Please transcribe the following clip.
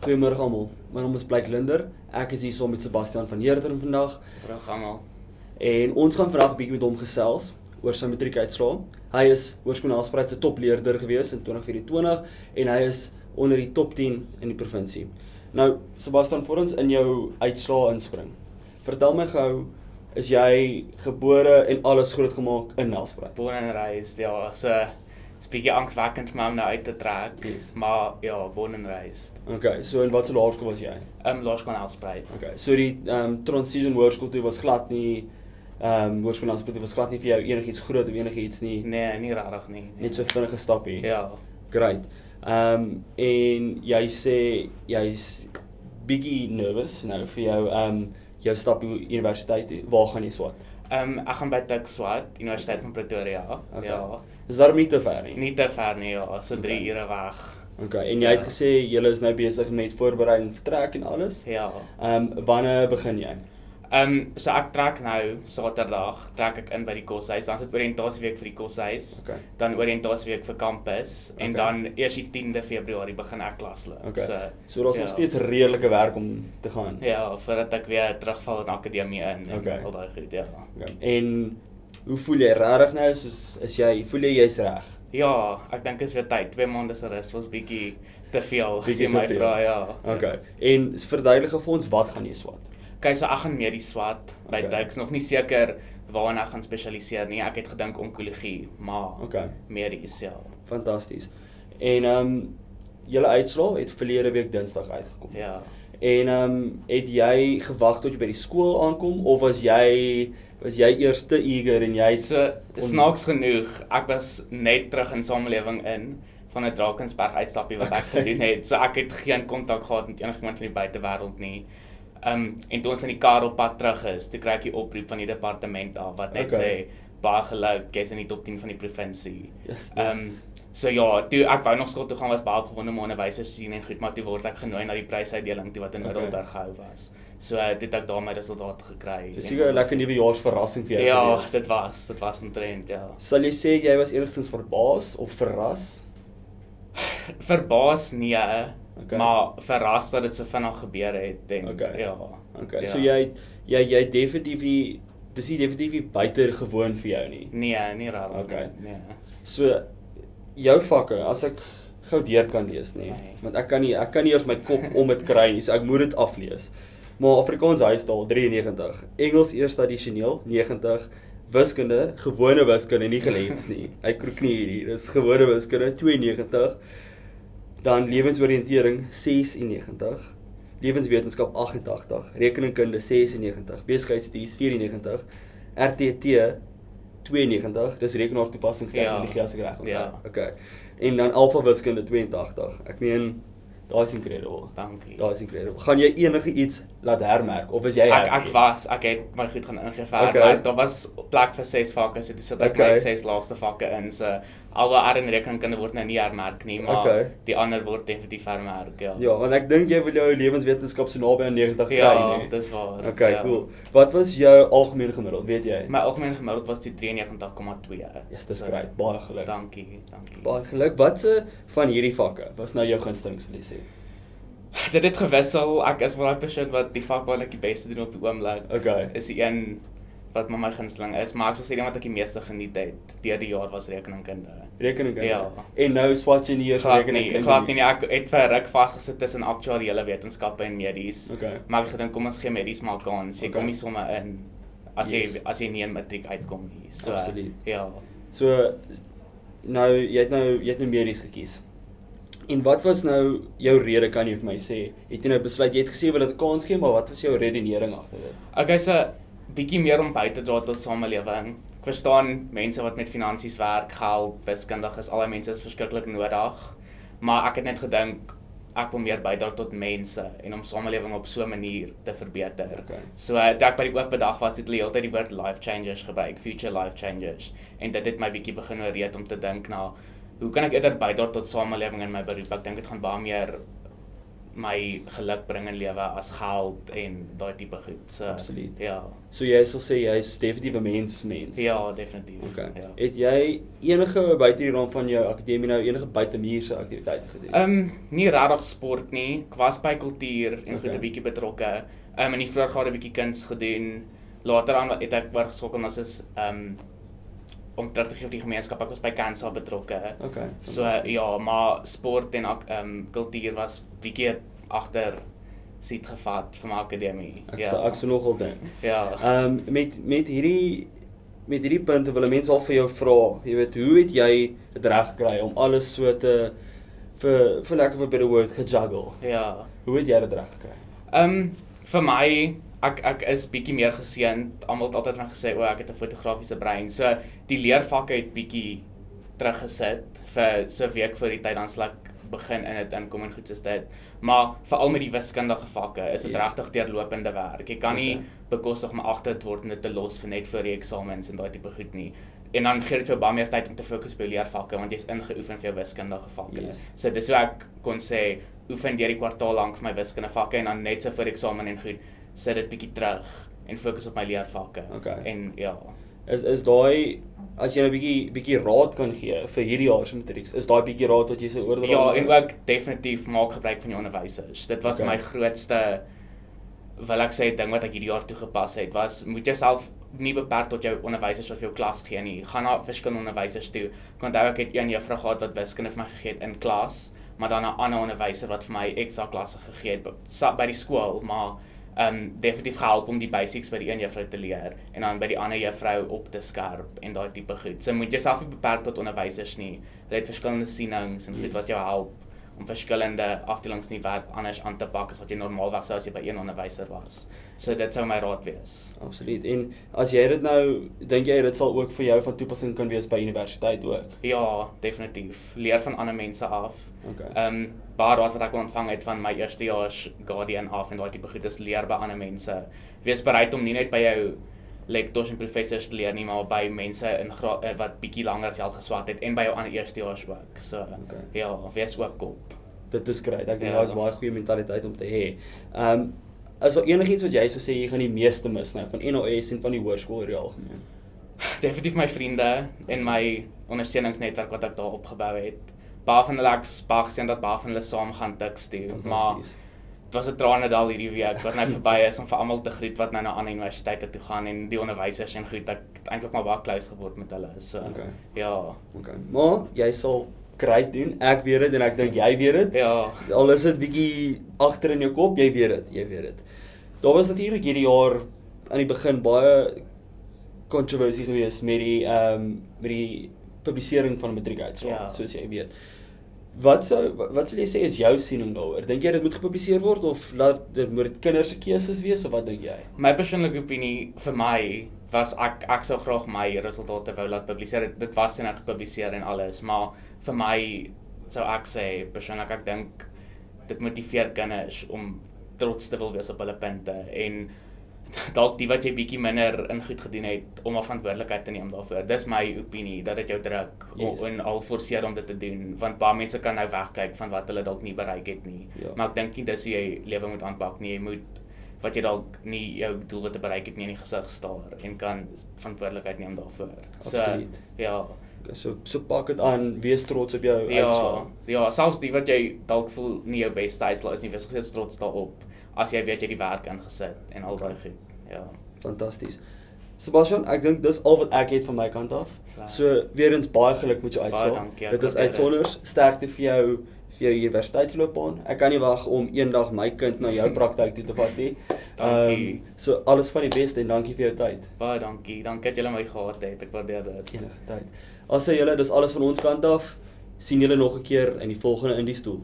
Goeiemôre almal. My naam is Blake Linder. Ek is hier saam met Sebastian van Heerden vandag Goeiemôre almal. en ons gaan vandag 'n bietjie met hom gesels oor sy matriekuitslae. Hy is Hoërskool Nelspruit se topleerder gewees in 2024 en hy is onder die top 10 in die provinsie. Nou, Sebastian, voor ons in jou uitslae inspring, vertel my gou, is jy gebore en alles grootgemaak in Nelspruit? Born and raised, ja, so is bietjie angswekkend vir my om nou uit te trek, Yes. maar ja, born and raised. Okay, so in watter laerskool was jy? Laerskool Nelspruit. Okay, so die transition hoërskool toe was glad nie, hoërskool Nelspruit was glad nie vir jou enigiets groot of enigiets nie, Nee, nie regtig nie. net so vinnige stappie. Ja. Great. En jy sê jy's bietjie nervous nou vir jou jou stap universiteit toe. Waar gaan jy swat? Ek gaan by Tuks swat, Universiteit van Pretoria. Okay. Ja. Is daarom nie te ver nie. Nie te ver nie, ja, so 3 Okay. ure weg. Okay, en jy het gesê julle is nou besig met voorbereiding vertrek en alles. Ja. Wanneer begin jy? So ek trek nou Saterdag, trek ek in by die koshuis, dan is dit oriëntasieweek vir die koshuis. Okay. Dan oriëntasieweek vir kampus en Okay. dan eers die 10de Februarie begin ek klasloop. Okay. So daar's nog ja. steeds redelike werk om te gaan. Ja, voordat ek weer terugval in akademie in en Okay. al daai goed, ja. Okay. En hoe voel jy regtig nou? Soos voel jy's reg? Ja, ek dink is weer tyd. 2 maande se rus was bietjie te veel, as Bietjie jy my te veel. vra, ja. Okay. En verduidelik vir ons, wat gaan jy swat? Okay, so ek gaan medies swat by Okay. Tuks, nog nie seker waarna ek gaan spesialiseer nie. Ek het gedink onkologie, maar Okay. medies, ja. Fantasties. En julle uitslae het verlede week Dinsdag uitgekom. Ja. En het jy gewag tot jy by die skool aankom of was jy eers te eager en jy So snaaks genoeg, ek was net terug in samelewing in van 'n Drakensberg uitstappie wat ek gedoen het. So ek het geen kontak gehad met enigiemand van die buitewêreld nie. En toe ons in die kar op pad terug is, toe kry ek die oproep van die departement af wat net Okay. sê baie geluk, jy's in die top 10 van die provinsie. Yes, So ja, toe ek wou nog skool toe gaan was baie opgewonde om onderwysers te sien en goed, maar toe word ek genooi na die prysuitdeling toe wat in Okay. Middelburg gehou was. So toe het ek daar my resultate gekry. dis En- seker 'n lekker nuwejaarsverrassing vir jou Ja, gewees. dit was omtrent, ja. Sal jy sê jy was enigstens verbaas of verras? Verbaas nee, Okay. maar verras dat dit so vinnig gebeur het en Okay. ja. Okay, ja. so jy definitief dis nie definitief buitengewoon vir jou nie. Nee, nie regtig. Okay. Nee. So jou vakke, as ek gou deur kan lees nê, Nee. want ek kan nie eers my kop om dit kry nie, so ek moet dit aflees. Maar Afrikaans huistaal 93, Engels eers addisioneel 90, wiskunde, gewone wiskunde, nie gelens nie. Hy kroeknie hierdie, dis gewone wiskunde 92, dan lewensoriëntering 96, lewenswetenskap 88, rekeningkunde 96, besigheidstudies 94, RTT 92, dis rekenaartoepassingsterm in die as ek reg onthou. Ja. Okay. En dan alfa wiskunde 82. Ek meen, daai is incredible. Dankie. Daai is incredible. Gaan jy enige iets laat hermerk of is jy Ek het my goed gaan ingevaar, Okay. maar daar was plek vir 6 vakke, so dit sit ek Okay. my 6 laagste vakke in. So alhoewel R en rekenkunde word nou nie hermerk nie, maar Okay. die ander word definitief hermerk, ja. Ja, want ek dink jy wil jou lewenswetenskap so naby aan 90 kry, Ja, nee. dis waar. Okay, ja. cool. Wat was jou algemene gemiddeld, weet jy? My algemene gemiddeld was die 93,2. Ja, dis So, great. Baie geluk. Dankie. Baie geluk. Watse van hierdie vakke was nou jou gunsteling, sal jy sê? Dit het gewissel. Ek is wel daai persoon wat die vak wat ek die beste doen op die oomblik. Okay. Is die een wat my gunsteling is, maar ek sal sê die een wat ek die meeste geniet het deur die jaar was rekeningkunde. Rekeningkunde. Ja. En nou swat jy nie eers Glad nie, rekeningkunde nie. Ek het vir ruk vasgesit tussen aktuariële wetenskappe en medies. Okay. Maar ek het gedink kom ons gee medies maar kans. Jy Okay. kom nie sommer in as Yes. jy nie in matriek uitkom nie. So Absoluut. ja. So nou jy het nou medies gekies. En wat was nou jou rede, kan jy vir my sê? Het jy nou besluit jy het gesê wil dit 'n kans gee, maar wat was jou redenering agter dit? Okay, so bietjie meer om by te dra tot samelewing. Ek verstaan mense wat met finansies werk, geld, wiskundig is, al die mense is verskriklik nodig. Maar ek het net gedink ek wil meer bydra tot mense en om samelewing op so 'n manier te verbeter. Okay. So toe ek by die oop dag was, het hulle heeltyd die woord life changers gebruik, future life changers. En dit het my bietjie begin oreed om te dink na hoe kan ek eerder bydra tot samelewing in my beroep? Ek dink dit gaan baie meer my geluk bring in lewe as geld en daai tipe goed. So, Absoluut. ja. So jy sal sê jy is definitief 'n mens. Ja, definitief. Okay. Ja. Het jy enige buite die rand van jou akademie nou enige buitemuurse aktiwiteite gedoen? Nie regtig sport nie. Ek was by kultuur en goed Okay. 'n bietjie betrokke. In die vroeër gehad 'n bietjie kuns gedoen. Later aan het ek oorgeskakeld na soos om terug te gee vir die gemeenskap. Ek was by Kansa betrokke. Okay. So ja, maar sport en kultuur was bietjie agter seat gevat vir my akademie. Ek sou nogal dink. Ja. Met hierdie punte wil mense al vir jou vra, jy weet, hoe het jy dit reg gekry om alles so te vir lekker vir better word gejuggle? Ja. Hoe het jy dit reg gekry? Vir my ek is bietjie meer geseënd. Almal het altyd van gesê ek het 'n fotografiese brein. So die leervakke het bietjie teruggesit vir so 'n week voor die tyd dan sal ek begin in dit inkom en goed soos dit. Maar veral met die wiskundige vakke is dit regtig deurlopende werk. Jy kan nie bekostig om agter te word en dit te los vir net voor die eksamens en daai tipe goed nie. En dan gee dit vir baie meer tyd om te fokus op jou leervakke want jy's ingeoefen vir jou wiskundige vakke. Yes. So dis hoe ek kon sê oefen deur die kwartaal lank vir my wiskundige vakke en dan net so vir eksamen en goed sit dit bietjie terug en fokus op my leervakke. Okay. En ja. Is daai as jy nou bietjie raad kan gee vir hierdie jaar se matrieks, is daai bietjie raad wat jy sou oordra? Ja, en ook definitief maak gebruik van die onderwysers. Dit was my grootste wil ek sê ding wat ek hierdie jaar toegepas het, moet jouself nie beperk tot jou onderwysers wat vir jou klas gee nie. Gaan na verskillende onderwysers toe. Ek onthou ek het een juffrou gehad wat wiskunde vir my gegee het in klas, maar dan 'n ander onderwyser wat vir my ekstra klasse gegee het by die skool, maar definitief gehelp om die basics by die een juffrou te leer en dan by die ander juffrou op te skerp en daai tipe goed. So moet jouself nie beperk tot onderwysers nie. Hulle het verskillende sienings en goed wat jou help om verskillende afdelings nie wat anders aan te pak as wat jy normaalweg sou as jy by een onderwyser was. So dit sou my raad wees. Absoluut. En as jy dit nou, dink jy dit sal ook vir jou van toepassing kan wees by universiteit ook? Ja, definitief. Leer van ander mense af. Okay. Baie raad wat ek al ontvang het van my eerstejaars guardian af en daai tipe goed is leer by ander mense. Wees bereid om nie net by jou lektors en professors te leer nie, maar by mense wat bietjie langer as jy al geswat het en by jou ander eerstejaars ook. So ja, wees oopkop. Dit is great. Ek dink dit is baie goeie mentaliteit om te hê. Is daar enigiets wat jy sou sê jy gaan die meeste mis nou van NOS en van die hoërskool in die algemeen? Definitief my vriende en my ondersteuningsnetwerk wat ek daar opgebou het. Baie van hulle baie gesien dat baie van hulle saam gaan tiks toe, maar dit was 'n tranedal hierdie week wat nou verby is om vir almal te groet wat nou na ander universiteite toe gaan en die onderwysers en goed. Ek het eintlik maar baie close geword met hulle. So ja. Okay. Maar jy sal great doen. Ek weet dit en ek dink jy weet dit. Ja. Al is dit bietjie agter in jou kop, jy weet dit. Daar was natuurlik hierdie jaar aan die begin baie kontroversie gewees met die publisering van 'n matriekuitslae, soos jy weet. Wat sal jy sê is jou siening daaroor? Dink jy dit moet gepubliseer word of moet dit kinders se keuses wees of wat dink jy? My persoonlike opinie vir my was ek sou graag my resultate wou laat publiseer. Dit was net gepubliseer en alles, maar vir my sou ek sê persoonlik ek dink dit motiveer kinders om trots te wil wees op hulle punte en dalk die wat jy bietjie minder in goed gedoen het om 'n verantwoordelikheid te neem daarvoor. Dis my opinie dat dit jou druk en al forceer om dit te doen, want baie mense kan nou wegkyk van wat hulle dalk nie bereik het nie. Maar ek dink nie dis hoe jy lewe moet aanpak nie. Jy moet wat jy dalk nie jou doelwitte bereik het nie in die gesig staar en kan verantwoordelikheid neem daarvoor. Absoluut. Ja. So pak dit aan, wees trots op jou uitslae. Ja, selfs die wat jy dalk voel nie jou beste uitslae is nie, wees steeds trots daarop. As jy weet jy die werk ingesit en al daai goed. Ja. Fantasties. Sebastian, ek dink dis al wat ek het van my kant af. So weer eens baie geluk met jou uitslae. Dit is uitsonders. Sterkte vir jou universiteitsloopbaan. Ek kan nie wag om eendag my kind na jou praktyk toe te vat nie. Dankie. So alles van die beste en dankie vir jou tyd. Baie dankie. Dankie dat julle my gehad het. Ek waardeer dit. Enige tyd. As jy julle, dis alles van ons kant af. Sien julle nog 'n keer in die volgende in die stoel.